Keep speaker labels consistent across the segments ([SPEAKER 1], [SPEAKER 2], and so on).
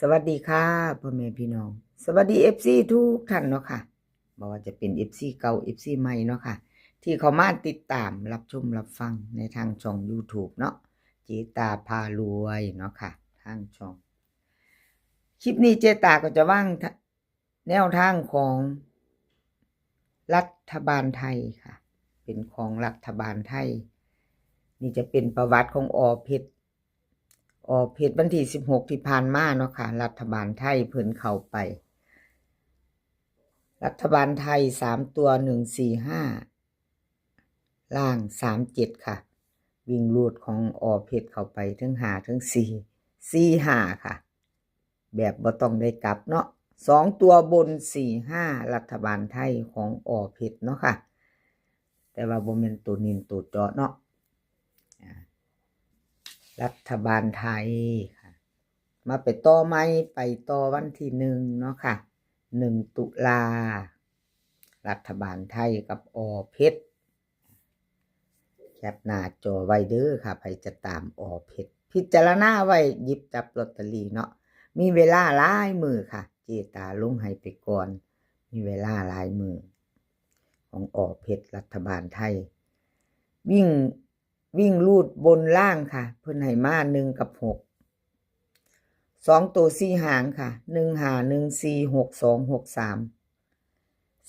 [SPEAKER 1] สวัสดีค่ะพ่อแม่พี่น้องสวัสดีFCทุกท่านเนาะค่ะบ่ว่าจะเป็น FC เก่า FC ใหม่เนาะค่ะที่เขามาติดตามรับชมรับฟังในทางช่อง YouTube เนาะเจตาพารวยเนาะค่ะทางช่องคลิปนี้เจตาก็จะว่างแนวทางของรัฐบาลไทยค่ะเป็นของรัฐบาลไทยนี่จะเป็นประวัติของเพชรวันที่16ที่ผ่านมาเนาะค่ะรัฐบาลไทยเพิ่นเข้าไปรัฐบาลไทย3ตัว145ล่าง37ค่ะวิ่งรูดของเพชรเข้าไปถึง5ถึง4 4-5ค่ะแบบบ่ต้องได้กลับเนาะ2ตัวบน4-5รัฐบาลไทยของเพชรเนาะค่ะแต่ว่าบ่แม่นตัวนินตัวเจาะเนาะรัฐบาลไทยค่ะมาไปต่อไหมไปต่อวันที่1เนาะค่ะ1 ตุลารัฐบาลไทยกับเพชรแคปหน้าจอไว้เด้อค่ะใครจะตามเพชรพิจารณาไว้หยิบจับลอตเตอรี่เนาะมีเวลาหลายมือค่ะเจตาลงให้ไปก่อนมีเวลาหลายมือของเพชรรัฐบาลไทยวิ่งลูดบนล่างค่ะเพิ่นให้มา1กับ6 2ตัว4หางค่ะ1 5 1 4 6 2 6 3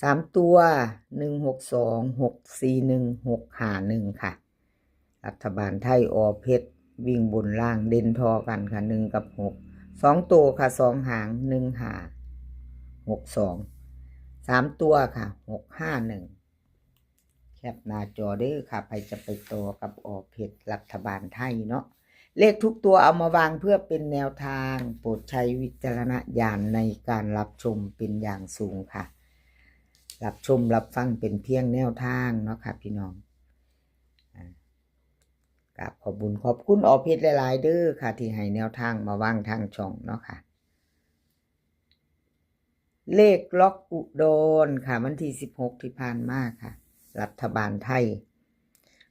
[SPEAKER 1] 3ตัว162 641 651ค่ะรัฐบาลไทยเพชรวิ่งบนล่างเด่นทอกันค่ะ1กับ6 2ตัวค่ะ2หาง1 5 6 2 3ตัวค่ะ651แคปหน้าจอเด้อค่ะใครจะไปต่อกับเพชรรัฐบาลไทยเนาะเลขทุกตัวเอามาวางเพื่อเป็นแนวทางโปรดใช้วิจารณญาณในการรับชมเป็นอย่างสูงค่ะรับชมรับฟังเป็นเพียงแนวทางเนาะค่ะพี่น้องกับขอบคุณขอบคุณเพชรหลายๆเด้อค่ะที่ให้แนวทางมาวางทางช่องเนาะค่ะเลขล็อกอุดรค่ะวันที่16ที่ผ่านมาค่ะรัฐบาลไทย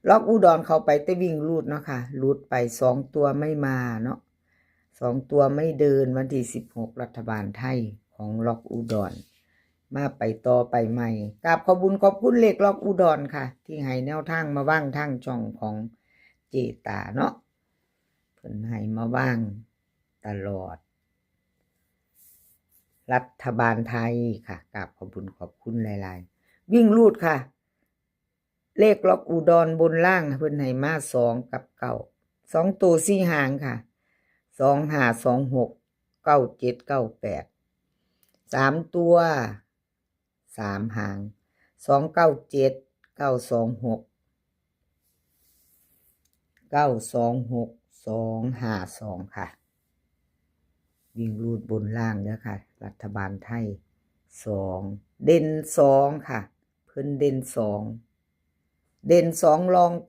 [SPEAKER 1] ล็อกอุดรเข้าไปแต่วิ่งรูดเนาะค่ะรูดไป2ตัวไม่มาเนาะ2ตัวไม่เดินวันที่16รัฐบาลไทยของล็อกอุดรมาไปต่อไปใหม่กราบขอบคุณเลขล็อกอุดรค่ะที่ให้แนวทางมาว่างทางช่องของเจตาเนาะเพิ่นให้มาว่างตลอดรัฐบาลไทยค่ะกราบขอบคุณหลายๆวิ่งรูดค่ะเลขล็อกอุดรบนล่างเพิ่นให้มา2กับ9 2ตัว4หางค่ะ2 5 2 6 9 7 9 8 3ตัว3หาง2 9 7 9 2 6 9 2 6 2 5 2ค่ะวิ่งรูดบนล่างเด้อค่ะรัฐบาลไทย2เด่น2ค่ะเพิ่นเด่น2เด่น2รอง9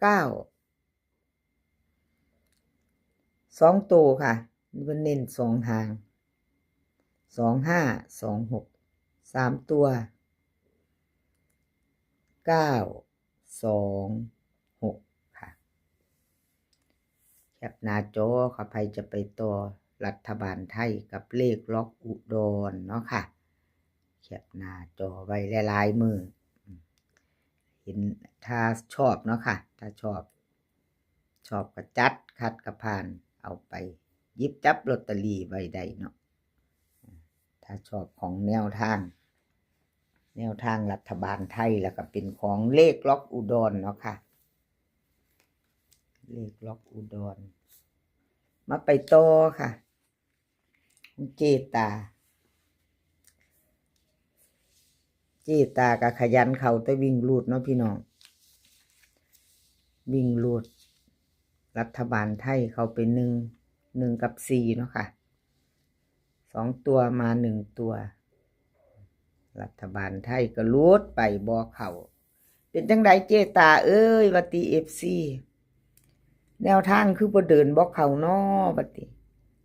[SPEAKER 1] 2ตัวค่ะเพิ่นเน้น2หาง2 5 2 6 3ตัว9 2 6ค่ะแคปหน้าจอค่ะใครจะไปต่อรัฐบาลไทยกับเลขล็อกอุดรเนาะค่ะแคปหน้าจอไว้หลายๆมือเห็นถ้าชอบเนาะค่ะถ้าชอบก็จัดคัดกระพานเอาไปหยิบจับลอตเตอรี่ไว้ได้เนาะถ้าชอบของแนวทางรัฐบาลไทยแล้วก็เป็นของเลขล็อกอุดรเนาะค่ะเลขล็อกอุดรมาไปต่อค่ะเจตาก็ขยันเขาแต่วิ่งรูดเนาะพี่น้องวิ่งรูดรัฐบาลไทยเขาไป1กับ4เนาะค่ะ2ตัวมา1ตัวรัฐบาลไทยก็รูดไปบ่เข้าเป็นจังไดเจตาเอ้ยวัติ FC แนวทางคือบ่เดินบ่เข้าน้อบัดนี้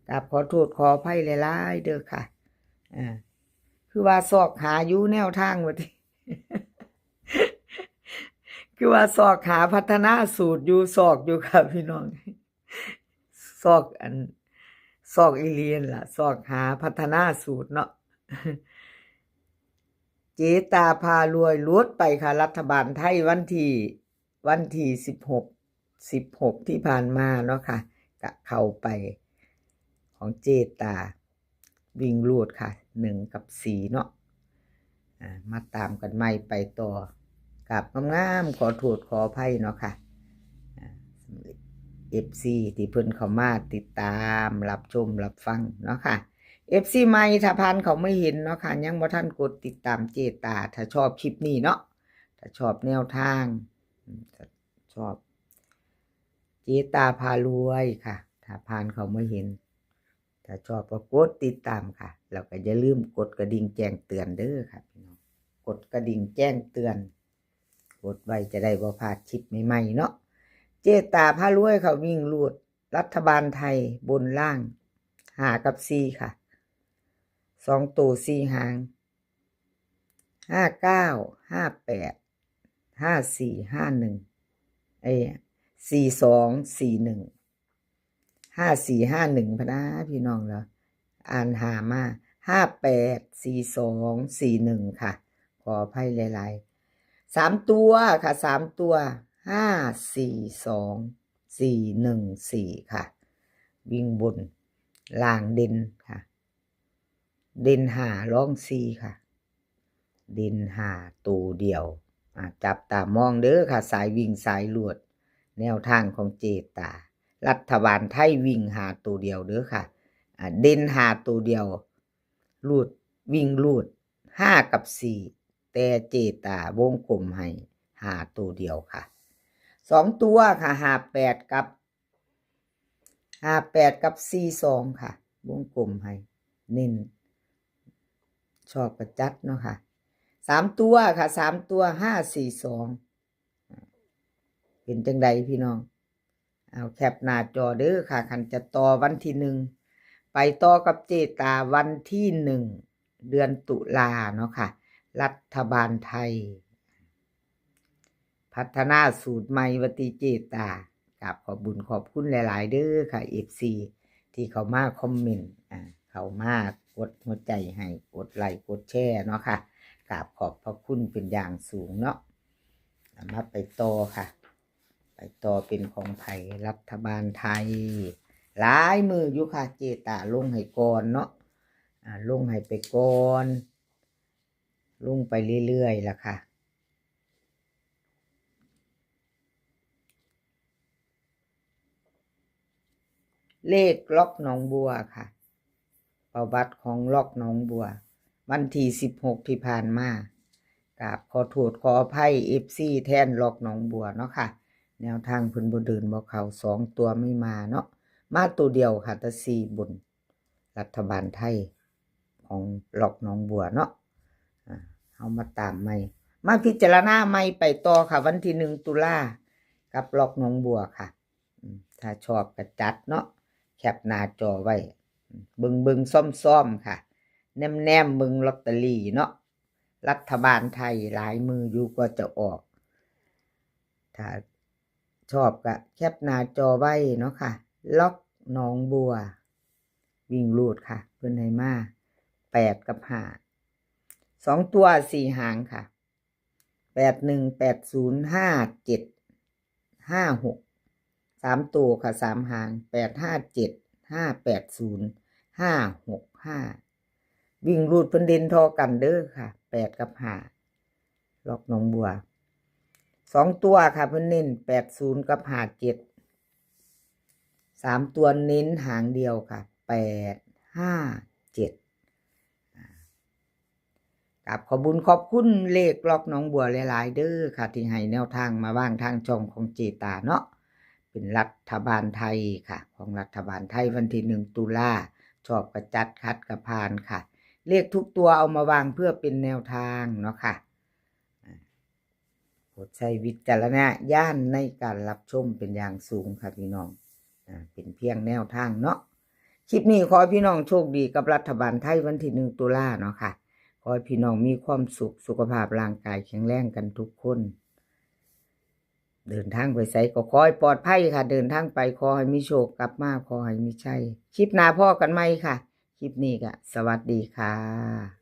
[SPEAKER 1] กราบขอโทษขออภัยหลายๆเด้อค่ะคือว่าซอกหาอยู่แนวทางบัดนี้ คือว่าซอกหาพัฒนาสูตรอยู่ซอกอยู่ค่ะพี่น้องซอก ซอกอีเลียนล่ะซอกหาพัฒนาสูตรเนาะ เจตาพารวยลวดไปค่ะรัฐบาลไทยวันที่16ที่ผ่านมาเนาะค่ะกะเข้าไปของเจตาวิ่งลูดค่ะ1กับ4เนาะมาตามกันใหม่ไปต่อกับงามๆขอโทษขออภัยเนาะค่ะFC ที่เพิ่นเข้ามาติดตามรับชมรับฟังเนาะค่ะ FC ใหม่ถ้าผ่านเขาไม่เห็นเนาะค่ะยังบ่ทันกดติดตามเจตาถ้าชอบคลิปนี้เนาะถ้าชอบแนวทางถ้าชอบเจตาพารวยค่ะถ้าผ่านเขาไม่เห็นถ้าชอบก็กดติดตามค่ะแล้วก็อย่าลืมกดกระดิ่งแจ้งเตือนเด้อค่ะพี่น้องกดกระดิ่งแจ้งเตือนกดไว้จะได้บ่พลาดคลิปใหม่ๆเนาะเจตาพารวยเขาวิ่งลูดรัฐบาลไทยบนล่าง5กับ4ค่ะ2ตัว4หาง59 58 54 51 42 41 54 51พะนะพี่น้องเหรออ่านหามา58 42 41ค่ะขออภัยหลายๆ3ตัวค่ะ3ตัว5 4 2 4 1 4ค่ะวิ่งบนล่างเด่นค่ะเด่น5รอง4ค่ะเด่น5ตัวเดียวจับตามองเด้อค่ะสายวิ่งสายลวดแนวทางของเจตารัฐบาลไทยวิ่ง5ตัวเดียวเด้อค่ะเด่น5ตัวเดียวลูดวิ่งลูด5กับ4แต่เจตาวงกลมให้5ตัวเดียวค่ะ2ตัวค่ะ58กับ42ค่ะวงกลมให้เน้นชอบประจัดเนาะค่ะ3ตัวค่ะ3ตัว542เป็นจังใดพี่น้องเอาแคปหน้าจอเด้อค่ะคันจะต่อวันที่1ไปต่อกับเจตาวันที่1เดือนตุลาเนาะค่ะรัฐบาลไทยพัฒนาสูตรใหม่วติเจตากับขอบบุญขอบคุณหลายๆเด้อค่ะ FC ที่เขามาคอมเมนต์เขามากดหัวใจให้กดไลค์กดแชร์เนาะค่ะกราบขอบพระคุณเป็นอย่างสูงเนาะมาไปต่อค่ะไปต่อเป็นของไผ่รัฐบาลไทยหลายมืออยู่ค่ะเจตาลงให้ก่อนเนาะลงให้ไปก่อนลงไปเรื่อยๆล่ะค่ะเลขล็อกหนองบัวค่ะประวัติของล็อกหนองบัววันที่16ที่ผ่านมากราบขอโทษขออภัย FC แทนล็อกหนองบัวเนาะค่ะแนวทางเพิ่นบ่เดินบ่เข้า2ตัวไม่มาเนาะมาตัวเดียวค่ะแต่4บนรัฐบาลไทยของล็อกหนองบัวเนาะเอามาตามใหม่มาพิจารณาใหม่ไปต่อค่ะวันที่1ตุลากับล็อกหนองบัวค่ะถ้าชอบก็จัดเนาะแคปหน้าจอไว้เบิ่งซ่อมๆค่ะแนมๆเบิ่งลอตเตอรี่เนาะรัฐบาลไทยหลายมืออยู่ก็จะออกถ้าชอบก็แคปหน้าจอไว้เนาะค่ะล็อกหนองบัววิ่งลูดค่ะเพิ่นให้มา8กับ5 2ตัว4หางค่ะ81 80 57 56 3ตัวค่ะ3หาง857 580 565วิ่งรูดเพิ่นเด่นทอกันเด้อค่ะ8กับ5ล็อกหนองบัว2ตัวค่ะเพิ่นเน้น80กับ57 3ตัวเน้นหางเดียวค่ะ8 5 7กับขอบคุญขอบคุณเลขล็อกหนองบัวหลายๆเด้อค่ะที่ให้แนวทางมาว่างทางช่องของเจตาเนาะเป็นรัฐบาลไทยค่ะของรัฐบาลไทยวันที่1ตุลาชอบกระจัดคัดกระพานค่ะเลขทุกตัวเอามาวางเพื่อเป็นแนวทางเนาะค่ะโปรดใช้วิจารณญาณในการรับชมเป็นอย่างสูงค่ะพี่น้องเป็นเพียงแนวทางเนาะคลิปนี้ขอพี่น้องโชคดีกับรัฐบาลไทยวันที่1ตุลาเนาะค่ะขอให้พี่น้องมีความสุขสุขภาพร่างกายแข็งแรงกันทุกคน เดินทางไปไสก็ขอให้ปลอดภัยค่ะ เดินทางไปขอให้มีโชคกลับมาขอให้มีชัยคลิปหน้าพ่อกันไหมค่ะ คลิปนี้ก็สวัสดีค่ะ